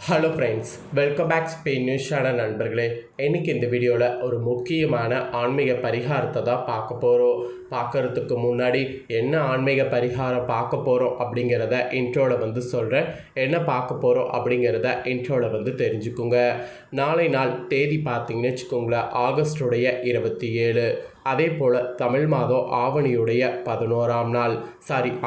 Hello friends, welcome back Spain news channel நண்பர்களே. இன்றைக்கி இந்த வீடியோவில் ஒரு முக்கியமான ஆன்மீக பரிகாரத்தை தான் பார்க்க போகிறோம். பார்க்குறதுக்கு முன்னாடி என்ன ஆன்மீக பரிகாரம் பார்க்க போகிறோம் அப்படிங்கிறத இன்ட்ரோவில் சொல்கிறேன். என்ன பார்க்க போகிறோம் அப்படிங்கிறத இன்ட்ரோவில் தெரிஞ்சுக்குங்க. நாளை நாள் தேதி பார்த்தீங்கன்னு வச்சுக்கோங்களேன், ஆகஸ்டுடைய 27. அதே போல் தமிழ் மாதம் ஆவணியுடைய 11ஆம் நாள்,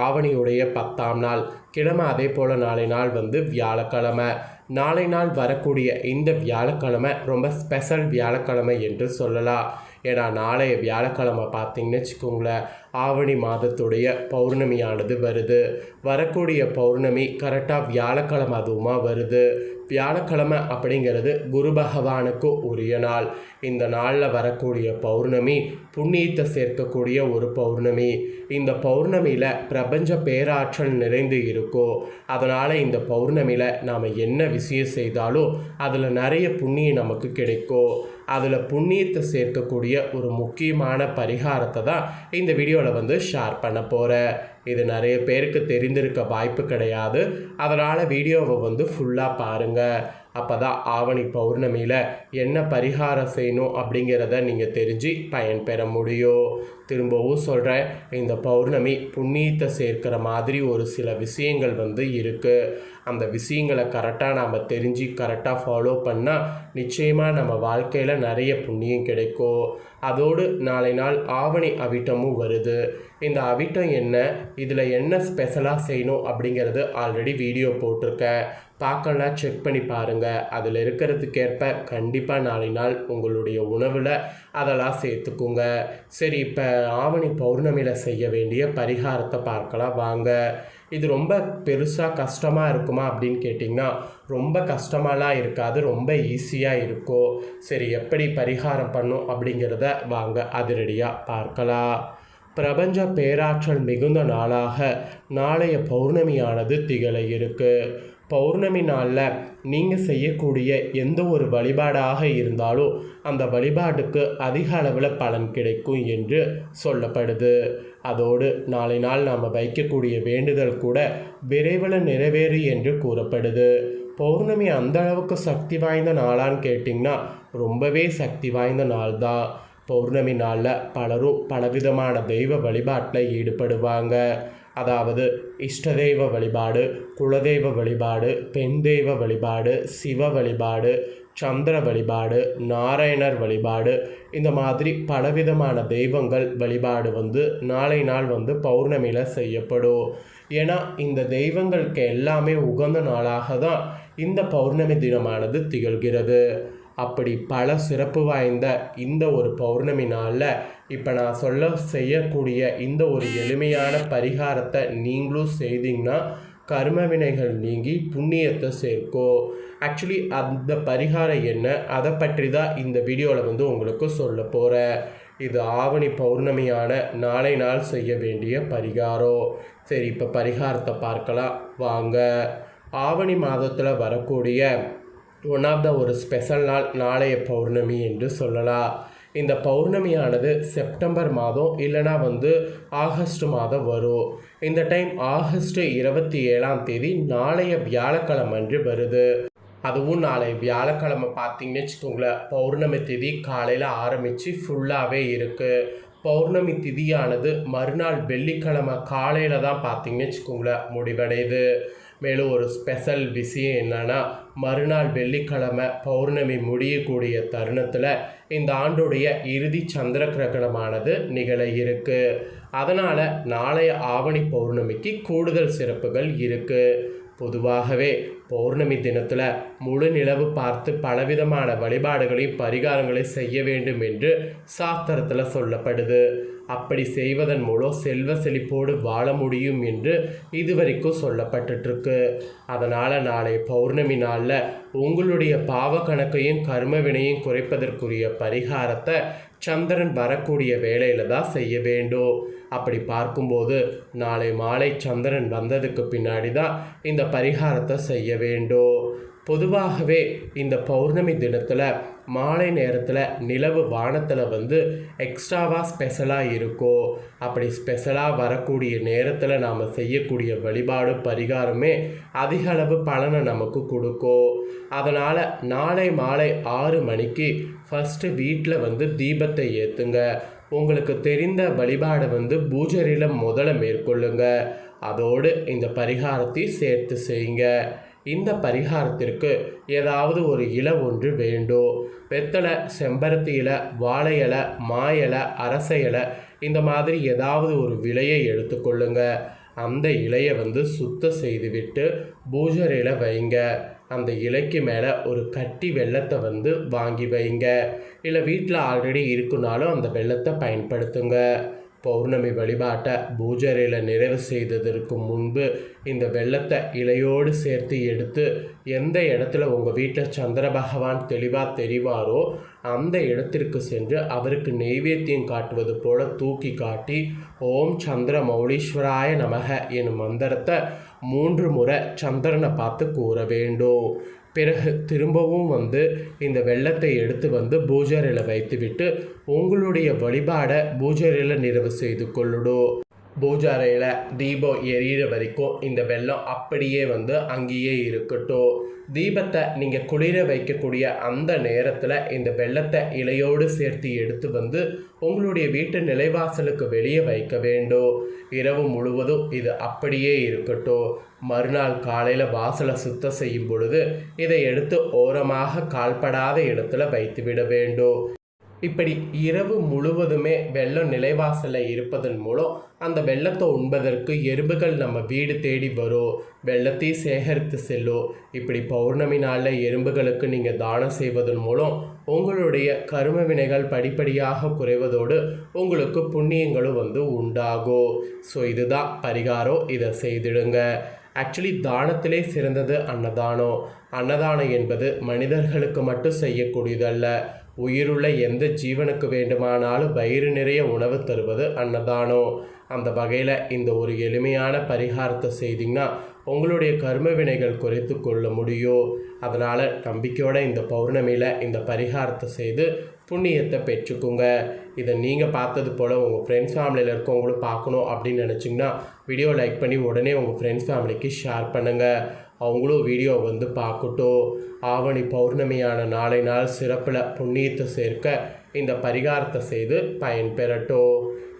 ஆவணியுடைய 10ஆம் நாள் கிழமை. அதே போல் நாளை நாள் வியாழக்கிழமை. நாளை நாள் வரக்கூடிய இந்த வியாழக்கிழமை ரொம்ப ஸ்பெஷல் வியாழக்கிழமை என்று சொல்லலாம். ஏன்னா நாளைய வியாழக்கிழமை பார்த்தீங்கன்னு வச்சுக்கோங்களேன், ஆவணி மாதத்துடைய பௌர்ணமியானது வருது. வரக்கூடிய பௌர்ணமி கரெக்டாக வியாழக்கிழமை அதுவுமா வருது. வியாழக்கிழமை அப்படிங்கிறது குரு பகவானுக்கு உரிய நாள். இந்த நாளில் வரக்கூடிய பௌர்ணமி புண்ணியத்தை சேர்க்கக்கூடிய ஒரு பௌர்ணமி. இந்த பௌர்ணமியில் பிரபஞ்ச பேராற்றல் நிறைந்து இருக்கோ. அதனால் இந்த பௌர்ணமியில் நாம் என்ன விஷயம் செய்தாலும் அதில் நிறைய புண்ணியம் நமக்கு கிடைக்கும். அதில் புண்ணியத்தை சேர்க்கக்கூடிய ஒரு முக்கியமான பரிகாரத்தை தான் இந்த வீடியோவில் ஷேர் பண்ண போகிறேன். இது நிறைய பேருக்கு தெரிந்திருக்க வாய்ப்பு கிடையாது. அதனால் வீடியோவை ஃபுல்லாக பாருங்கள். அப்போ தான் ஆவணி பௌர்ணமியில் என்ன பரிகாரம் செய்யணும் அப்படிங்கிறத நீங்கள் தெரிஞ்சு பயன்பெற முடியும். திரும்பவும் சொல்கிறேன், இந்த பௌர்ணமி புண்ணியத்தை சேர்க்கிற மாதிரி ஒரு சில விஷயங்கள் இருக்குது. அந்த விஷயங்களை கரெக்டாக நாம் தெரிஞ்சு கரெக்டாக ஃபாலோ பண்ணால் நிச்சயமாக நம்ம வாழ்க்கையில் நிறைய புண்ணியம் கிடைக்கும். அதோடு நாளை நாள் ஆவணி அவிட்டமும் வருது. இந்த அவிட்டம் என்ன, இதில் என்ன ஸ்பெஷலாக செய்யணும் அப்படிங்கிறது ஆல்ரெடி வீடியோ போட்டிருக்கேன். பார்க்கலாம், செக் பண்ணி பாருங்கள். அதில் இருக்கிறதுக்கேற்ப கண்டிப்பாக நாளை நாள் உங்களுடைய உணவில் அதெல்லாம் சேர்த்துக்குங்க. சரி, இப்போ ஆவணி பௌர்ணமியில் செய்ய வேண்டிய பரிகாரத்தை பார்க்கலாம் வாங்க. இது ரொம்ப பெருசாக கஷ்டமாக இருக்குமா அப்படின்னு கேட்டிங்கன்னா ரொம்ப கஷ்டமாலாம் இருக்காது, ரொம்ப ஈஸியாக இருக்கும். சரி, எப்படி பரிகாரம் பண்ணும் அப்படிங்கிறத வாங்க அதிரடியாக பார்க்கலாம். பிரபஞ்ச பேராற்றல் மிகுந்த நாளாக நாளைய பௌர்ணமியானது திகழ இருக்குது. பௌர்ணமி நாளில் நீங்கள் செய்யக்கூடிய எந்த ஒரு வழிபாடாக இருந்தாலும் அந்த வழிபாட்டுக்கு அதிக அளவில் பலன் கிடைக்கும் என்று சொல்லப்படுது. அதோடு நாளை நாள் நாம் வைக்கக்கூடிய வேண்டுதல் கூட விரைவில் நிறைவேறு என்று கூறப்படுது. பௌர்ணமி அந்த அளவுக்கு சக்தி வாய்ந்த நாளான்னு கேட்டிங்கன்னா ரொம்பவே சக்தி வாய்ந்த நாள் தான். பௌர்ணமி நாளில் பலரும் பலவிதமான தெய்வ வழிபாட்டில் ஈடுபடுவாங்க. அதாவது இஷ்ட தெய்வ வழிபாடு, குலதெய்வ வழிபாடு, பெண் தெய்வ வழிபாடு, சிவ வழிபாடு, சந்திர வழிபாடு, நாராயணர் வழிபாடு, இந்த மாதிரி பலவிதமான தெய்வங்கள் வழிபாடு நாளை நாள் பௌர்ணமியில் செய்யப்படும். ஏன்னா இந்த தெய்வங்களுக்கு எல்லாமே உகந்த நாளாக தான் இந்த பௌர்ணமி தினமானது திகழ்கிறது. அப்படி பல சிறப்பு வாய்ந்த இந்த ஒரு பௌர்ணமி நாளில் இப்போ நான் செய்யக்கூடிய இந்த ஒரு எளிமையான பரிகாரத்தை நீங்களும் செய்தீங்கன்னா கர்ம வினைகள் நீங்கி புண்ணியத்தை சேர்க்கும். ஆக்சுவலி அந்த பரிகாரம் என்ன, அதை பற்றி தான் இந்த வீடியோவில் உங்களுக்கு சொல்ல போகிறேன். இது ஆவணி பௌர்ணமியான நாளை நாள் செய்ய வேண்டிய பரிகாரம். சரி, இப்போ பரிகாரத்தை பார்க்கலாம் வாங்க. ஆவணி மாதத்தில் வரக்கூடிய ஒன் ஆஃப் த ஒரு ஸ்பெஷல் நாள் நாளைய பௌர்ணமி என்று சொல்லலாம். இந்த பௌர்ணமியானது செப்டம்பர் மாதம் இல்லைனா ஆகஸ்ட் மாதம் வரும். இந்த டைம் ஆகஸ்ட் 27ஆம் தேதி நாளைய வியாழக்கிழமை அன்று வருது. அதுவும் நாளை வியாழக்கிழமை பார்த்தீங்கன்னு வச்சுக்கோங்களேன், பௌர்ணமி திதி காலையில் ஆரம்பித்து ஃபுல்லாகவே இருக்குது. பௌர்ணமி திதியானது மறுநாள் வெள்ளிக்கிழமை காலையில் தான் பார்த்தீங்கன்னு வச்சுக்கோங்களேன் முடிவடையுது. மேலும் ஒரு ஸ்பெஷல் விஷயம் என்னென்னா, மறுநாள் வெள்ளிக்கிழமை பௌர்ணமி முடியக்கூடிய தருணத்தில் இந்த ஆண்டுடைய இறுதி சந்திர கிரகணமானது நிகழ இருக்குது. அதனால் நாளைய ஆவணி பௌர்ணமிக்கு கூடுதல் சிறப்புகள் இருக்குது. பொதுவாகவே பௌர்ணமி தினத்தில் முழு நிலவு பார்த்து பலவிதமான வழிபாடுகளையும் பரிகாரங்களையும் செய்ய வேண்டும் என்று சாஸ்திரத்தில் சொல்லப்படுது. அப்படி செய்வதன் மூலம் செல்வ செழிப்போடு வாழ முடியும் என்று இதுவரைக்கும் சொல்லப்பட்டுருக்கு. அதனால் நாளை பௌர்ணமி நாளில் உங்களுடைய பாவ கணக்கையும் கர்ம வினையும் குறைப்பதற்குரிய பரிகாரத்தை சந்திரன் வரக்கூடிய வேளையில் தான் செய்ய வேண்டும். அப்படி பார்க்கும்போது நாளை மாலை சந்திரன் வந்ததுக்கு பின்னாடி தான் இந்த பரிகாரத்தை செய்ய வேண்டும். பொதுவாகவே இந்த பௌர்ணமி தினத்தில் மாலை நேரத்தில் நிலவு வானத்தில் வந்து எக்ஸ்ட்ராவாக ஸ்பெஷலாக இருக்கும். அப்படி ஸ்பெஷலாக வரக்கூடிய நேரத்தில் நாம் செய்யக்கூடிய வழிபாடு பரிகாரமே அதிக அளவு பலனை நமக்கு கொடுக்கும். அதனால் நாளை மாலை 6 மணிக்கு ஃபஸ்ட்டு வீட்டில் வந்து தீபத்தை ஏற்றுங்க. உங்களுக்கு தெரிந்த வழிபாடை வந்து பூஜையில் முதல்ல மேற்கொள்ளுங்க. அதோடு இந்த பரிகாரத்தை சேர்த்து செய்யுங்க. இந்த பரிகாரத்திற்கு ஏதாவது ஒரு இலை ஒன்று வேண்டும். வெத்தலை, செம்பருத்தி இலை, வாழை இலை, மா இலை, அரச இலை, இந்த மாதிரி ஏதாவது ஒரு விலையை எடுத்துக்கொள்ளுங்க. அந்த இலையை வந்து சுத்தம் செய்துவிட்டு பூஜையில் வைங்க. அந்த இலைக்கு மேலே ஒரு கட்டி வெல்லத்தை வந்து வாங்கி வைங்க. இல்லை வீட்டில் ஆல்ரெடி இருக்குனாலும் அந்த வெல்லத்தை பயன்படுத்துங்க. பௌர்ணமி வழிபாட்டை பூஜையில் நிறைவு செய்ததற்கு முன்பு இந்த வெல்லத்தை இலையோடு சேர்த்து எடுத்து எந்த இடத்துல உங்கள் வீட்டில் சந்திர பகவான் தெளிவாக தெரிவாரோ அந்த இடத்திற்கு சென்று அவருக்கு நெய்வேத்தியம் காட்டுவது போல தூக்கி காட்டி ஓம் சந்திர மௌலீஸ்வராய நமக எனும் மந்திரத்தை 3 முறை சந்திரனை பார்த்து கூற வேண்டும். பிறகு திரும்பவும் வந்து இந்த வெல்லத்தை எடுத்து வந்து பூஜையில் வைத்துவிட்டு உங்களுடைய வழிபாடை பூஜையில் நிறைவு செய்து கொள்ளுடும். பூஜை அறையில் தீபம் எரியிற வரைக்கும் இந்த வெல்லம் அப்படியே வந்து அங்கேயே இருக்கட்டும். தீபத்தை நீங்கள் குளிர வைக்கக்கூடிய அந்த நேரத்தில் இந்த வெல்லத்தை இலையோடு சேர்த்து எடுத்து வந்து உங்களுடைய வீட்டு நிலைவாசலுக்கு வெளியே வைக்க வேண்டும். இரவு முழுவதும் இது அப்படியே இருக்கட்டும். மறுநாள் காலையில் வாசலை சுத்தம் செய்யும் பொழுது இதை எடுத்து ஓரமாக கால்படாத இடத்துல வைத்துவிட வேண்டும். இப்படி இரவு முழுவதுமே வெள்ளம் நிலைவாசலில் இருப்பதன் மூலம் அந்த வெள்ளத்தை உண்பதற்கு எறும்புகள் நம்ம வீடு தேடி வரும். வெள்ளத்தை சேகரித்து செல்லும். இப்படி பௌர்ணமி நாளில் எறும்புகளுக்கு நீங்கள் தானம் செய்வதன் மூலம் உங்களுடைய கரும வினைகள் படிப்படியாக குறைவதோடு உங்களுக்கு புண்ணியங்களும் வந்து உண்டாகும். ஸோ இதுதான் பரிகாரம். இதை செய்திடுங்க. ஆக்சுவலி தானத்திலே சிறந்தது அன்னதானம். அன்னதானம் என்பது மனிதர்களுக்கு மட்டும் செய்யக்கூடியதல்ல. உயிருள்ள எந்த ஜீவனுக்கு வேண்டுமானாலும் வயிறு நிறைய உணவு தருவது அன்னதானம். அந்த வகையில் இந்த ஒரு எளிமையான பரிகாரத்தை செய்திங்கன்னா உங்களுடைய கர்ம வினைகள் குறைத்து கொள்ள முடியும். அதனால் நம்பிக்கையோடு இந்த பௌர்ணமியில் இந்த பரிகாரத்தை செய்து புண்ணியத்தை பெற்றுக்குங்க. இதை நீங்கள் பார்த்தது போல் உங்கள் ஃப்ரெண்ட்ஸ் ஃபேமிலியில் இருக்கவங்களும் பார்க்கணும் அப்படின்னு நினச்சிங்கன்னா வீடியோ லைக் பண்ணி உடனே உங்கள் ஃப்ரெண்ட்ஸ் ஃபேமிலிக்கு ஷேர் பண்ணுங்கள். அவங்களும் வீடியோ வந்து பார்க்கட்டும். ஆவணி பௌர்ணமியான நாளை நாள் சிறப்பில் புண்ணியத்தை சேர்க்க இந்த பரிகாரத்தை செய்து பயன்பெறட்டும்.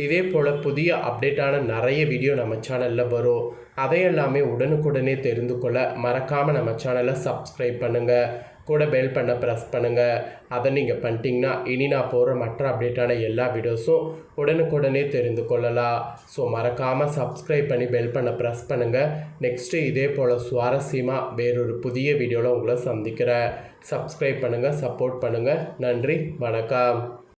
இதே போல் புதிய அப்டேட்டான நிறைய வீடியோ நம்ம சேனலில் வரும். அதையெல்லாமே உடனுக்குடனே தெரிந்து கொள்ள மறக்காமல் நம்ம சேனலை சப்ஸ்கிரைப் பண்ணுங்கள். கூட பெல் பண்ண ப்ரெஸ் பண்ணுங்கள். அதை நீங்கள் பண்ணிட்டீங்கன்னா இனி நான் போகிற மற்ற அப்டேட்டான எல்லா வீடியோஸும் உடனுக்குடனே தெரிந்து கொள்ளலாம். ஸோ மறக்காமல் சப்ஸ்கிரைப் பண்ணி பெல் பண்ண ப்ரெஸ் பண்ணுங்கள். நெக்ஸ்ட்டு இதே போல் சுவாரஸ்யமாக வேறொரு புதிய வீடியோவில் உங்களை சந்திக்கிறேன். சப்ஸ்கிரைப் பண்ணுங்கள், சப்போர்ட் பண்ணுங்கள். நன்றி, வணக்கம்.